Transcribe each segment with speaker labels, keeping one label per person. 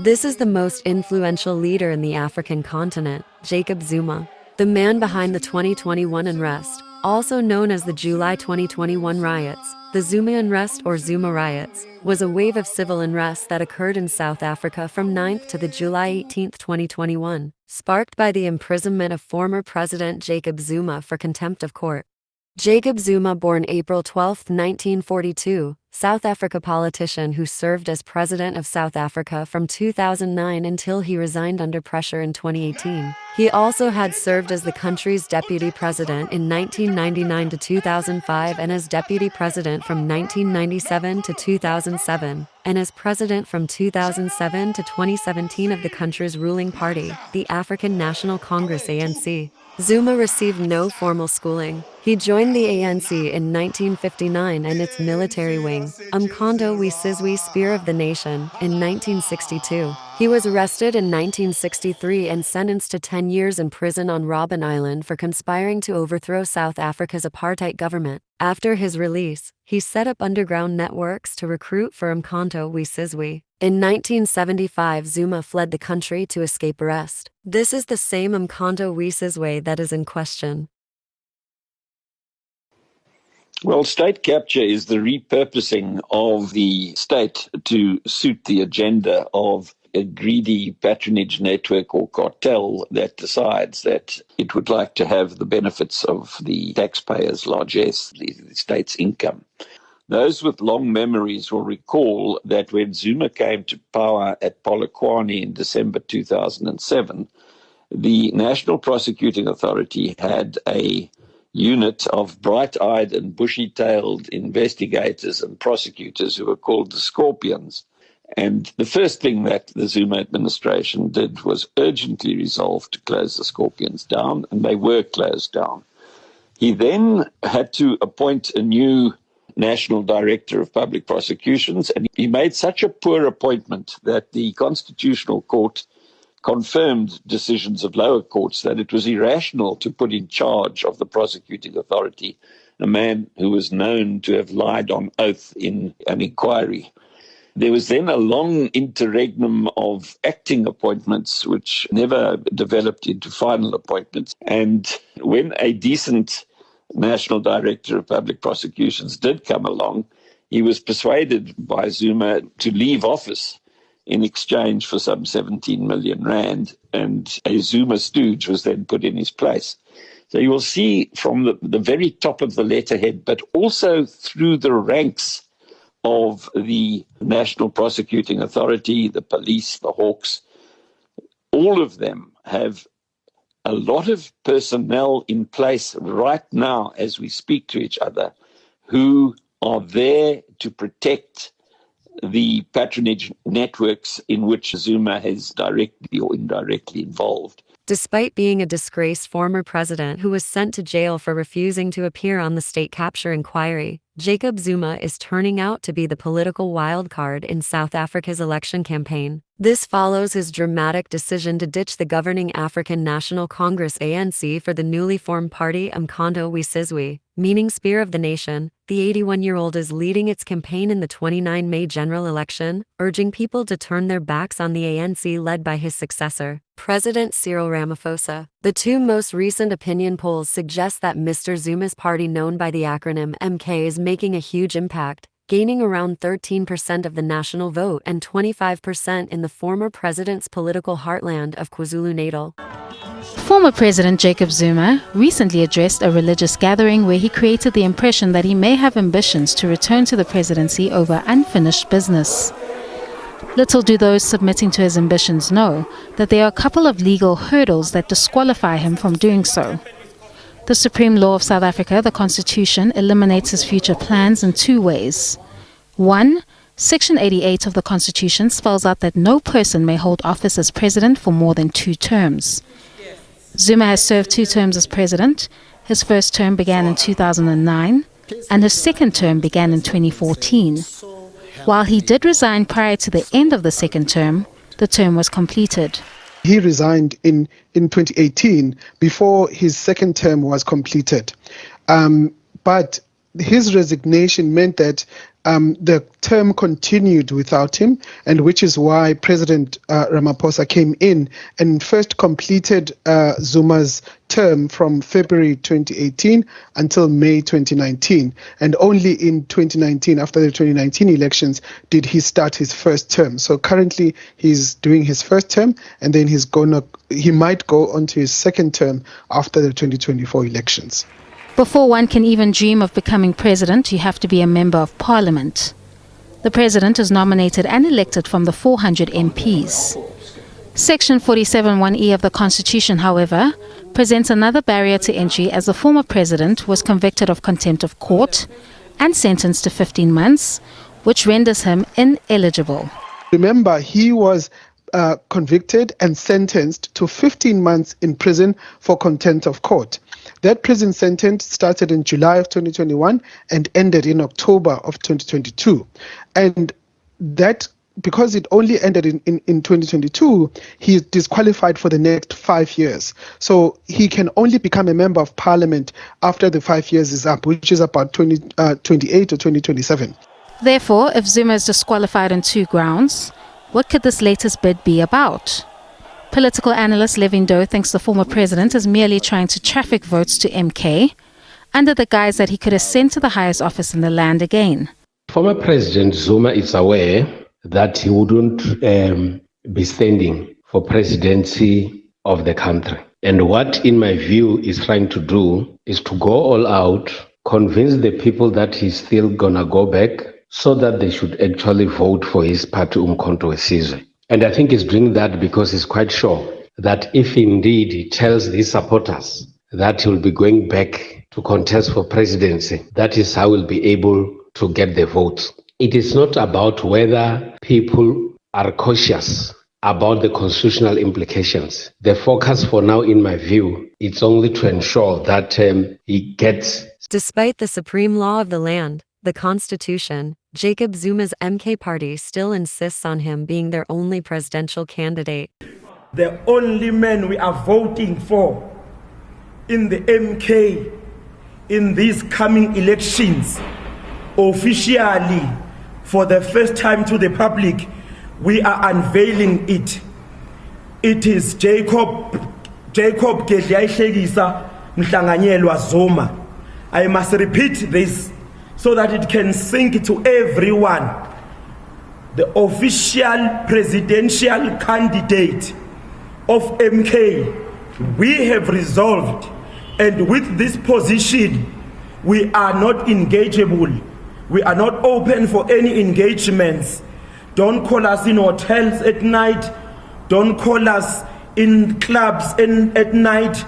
Speaker 1: This is the most influential leader in the African continent, Jacob Zuma, the man behind the 2021 unrest, also known as the July 2021 riots. The Zuma unrest or Zuma riots was a wave of civil unrest that occurred in South Africa from 9th to the July 18, 2021, sparked by the imprisonment of former President Jacob Zuma for contempt of court. Jacob Zuma, born April 12, 1942, South Africa politician who served as President of South Africa from 2009 until he resigned under pressure in 2018. He also had served as the country's deputy president in 1999 to 2005 and as deputy president from 1997 to 2007, and as president from 2007 to 2017 of the country's ruling party, the African National Congress ANC. Zuma received no formal schooling. He joined the ANC in 1959 and its military wing, Umkhonto we Sizwe Spear of the Nation, in 1962. He was arrested in 1963 and sentenced to 10 years in prison on Robben Island for conspiring to overthrow South Africa's apartheid government. After his release, he set up underground networks to recruit for Umkhonto we Sizwe. In 1975, Zuma fled the country to escape arrest. This is the same Umkhonto we Sizwe that is in question.
Speaker 2: Well, state capture is the repurposing of the state to suit the agenda of a greedy patronage network or cartel that decides that it would like to have the benefits of the taxpayers' largesse, the state's income. Those with long memories will recall that when Zuma came to power at Polokwane in December 2007, the National Prosecuting Authority had a unit of bright-eyed and bushy-tailed investigators and prosecutors who were called the Scorpions. And the first thing that the Zuma administration did was urgently resolve to close the Scorpions down, and they were closed down. He then had to appoint a new National Director of Public Prosecutions, and he made such a poor appointment that the Constitutional Court confirmed decisions of lower courts that it was irrational to put in charge of the prosecuting authority a man who was known to have lied on oath in an inquiry. There was then a long interregnum of acting appointments, which never developed into final appointments. And when a decent National Director of Public Prosecutions did come along, he was persuaded by Zuma to leave office in exchange for some 17 million rand, and a Zuma stooge was then put in his place. So you will see from the very top of the letterhead, but also through the ranks of the National Prosecuting Authority, the police, the Hawks, all of them have a lot of personnel in place right now as we speak to each other who are there to protect the patronage networks in which Zuma is directly or indirectly involved.
Speaker 1: Despite being a disgraced former president who was sent to jail for refusing to appear on the state capture inquiry, Jacob Zuma is turning out to be the political wildcard in South Africa's election campaign. This follows his dramatic decision to ditch the governing African National Congress ANC for the newly formed party Umkhonto we Sizwe, meaning Spear of the Nation. The 81-year-old is leading its campaign in the 29 May general election, urging people to turn their backs on the ANC led by his successor, President Cyril Ramaphosa. The two most recent opinion polls suggest that Mr. Zuma's party, known by the acronym MK, is making a huge impact, gaining around 13% of the national vote and 25% in the former president's political heartland of KwaZulu-Natal.
Speaker 3: Former President Jacob Zuma recently addressed a religious gathering where he created the impression that he may have ambitions to return to the presidency over unfinished business. Little do those submitting to his ambitions know that there are a couple of legal hurdles that disqualify him from doing so. The supreme law of South Africa, the Constitution, eliminates his future plans in two ways. One, Section 88 of the Constitution spells out that no person may hold office as president for more than 2 terms. Zuma has served 2 terms as president. His first term began in 2009, and his second term began in 2014. While he did resign prior to the end of the second term, the term was completed.
Speaker 4: He resigned in 2018 before his second term was completed. But his resignation meant that the term continued without him, and which is why President Ramaphosa came in and first completed Zuma's term from February 2018 until May 2019. And only in 2019, after the 2019 elections, did he start his first term. So currently he's doing his first term, and then he might go on to his second term after the 2024 elections.
Speaker 3: Before one can even dream of becoming president, you have to be a member of parliament. The president is nominated and elected from the 400 MPs. Section 47(1)(e) of the Constitution, however, presents another barrier to entry, as the former president was convicted of contempt of court and sentenced to 15 months, which renders him ineligible.
Speaker 4: Remember, he was convicted and sentenced to 15 months in prison for contempt of court. That prison sentence started in July of 2021 and ended in October of 2022. And that, because it only ended in 2022, he is disqualified for the next 5 years. So he can only become a member of parliament after the 5 years is up, which is about 2028 or 2027.
Speaker 3: Therefore, if Zuma is disqualified on 2 grounds, what could this latest bid be about? Political analyst Levin Doe thinks the former president is merely trying to traffic votes to MK under the guise that he could ascend to the highest office in the land again.
Speaker 5: Former President Zuma is aware that he wouldn't be standing for presidency of the country. And what, in my view, is trying to do is to go all out, convince the people that he's still gonna go back so that they should actually vote for his party, Umkhonto weSizwe. And I think he's doing that because he's quite sure that if indeed he tells his supporters that he'll be going back to contest for presidency, that is how he'll be able to get the votes. It is not about whether people are cautious about the constitutional implications. The focus for now, in my view, it's only to ensure that he gets...
Speaker 1: Despite the supreme law of the land, the Constitution, Jacob Zuma's MK party still insists on him being their only presidential candidate.
Speaker 6: The only man we are voting for in the MK in these coming elections, officially for the first time to the public, we are unveiling it. It is Jacob Gedlyayihlekisa Mhlanganyelwa Zuma. I must repeat this so that it can sink to everyone. The official presidential candidate of MK, we have resolved, and with this position, we are not engageable. We are not open for any engagements. Don't call us in hotels at night. Don't call us in clubs at night.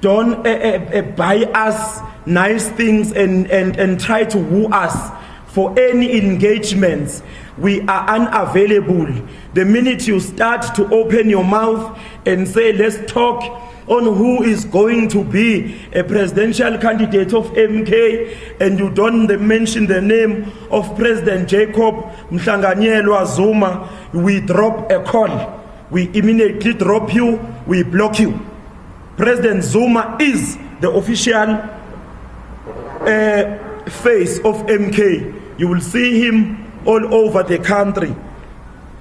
Speaker 6: Don't buy us nice things and try to woo us for any engagements. We are unavailable. The minute you start to open your mouth and say, let's talk on who is going to be a presidential candidate of MK, and you don't mention the name of President Jacob Mhlanganyelwa Zuma, we drop a call. We immediately drop you, we block you. President Zuma is the official face of MK. You will see him all over the country.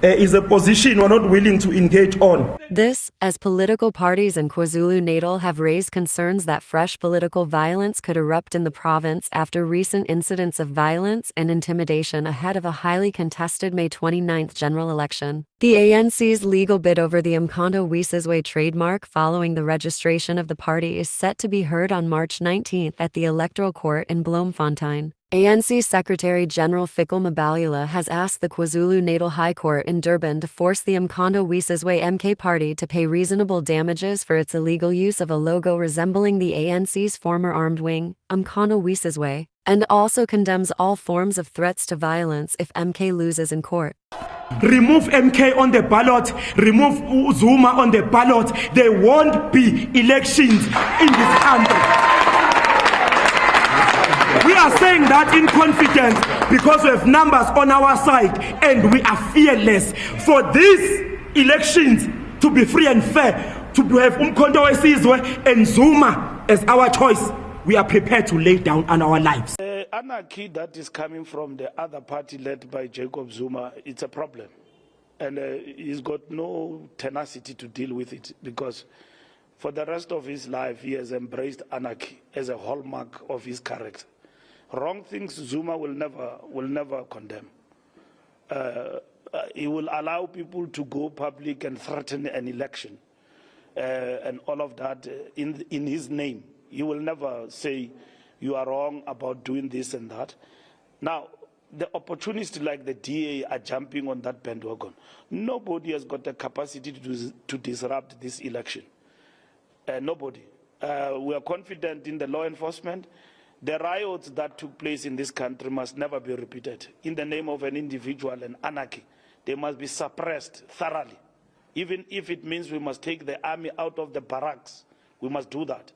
Speaker 6: Is a position we're not willing to engage on.
Speaker 1: This, as political parties in KwaZulu-Natal have raised concerns that fresh political violence could erupt in the province after recent incidents of violence and intimidation ahead of a highly contested May 29th general election. The ANC's legal bid over the Umkhonto weSizwe trademark following the registration of the party is set to be heard on March 19th at the Electoral Court in Bloemfontein. ANC Secretary General Fikile Mbalula has asked the KwaZulu-Natal High Court in Durban to force the Umkhonto weSizwe MK party to pay reasonable damages for its illegal use of a logo resembling the ANC's former armed wing, Umkhonto weSizwe, and also condemns all forms of threats to violence if MK loses in court.
Speaker 6: Remove MK on the ballot, remove Zuma on the ballot, there won't be elections in this country. We are saying that in confidence because we have numbers on our side and we are fearless. For these elections to be free and fair, to have Umkhonto weSizwe and Zuma as our choice, we are prepared to lay down on our lives.
Speaker 7: Anarchy that is coming from the other party led by Jacob Zuma, it's a problem. And he's got no tenacity to deal with it, because for the rest of his life, he has embraced anarchy as a hallmark of his character. Wrong things Zuma will never condemn. He will allow people to go public and threaten an election and all of that in his name. He will never say you are wrong about doing this and that. Now, the opportunists like the DA are jumping on that bandwagon. Nobody has got the capacity to disrupt this election. Nobody. We are confident in the law enforcement. The riots that took place in this country must never be repeated. In the name of an individual and anarchy, they must be suppressed thoroughly. Even if it means we must take the army out of the barracks, we must do that.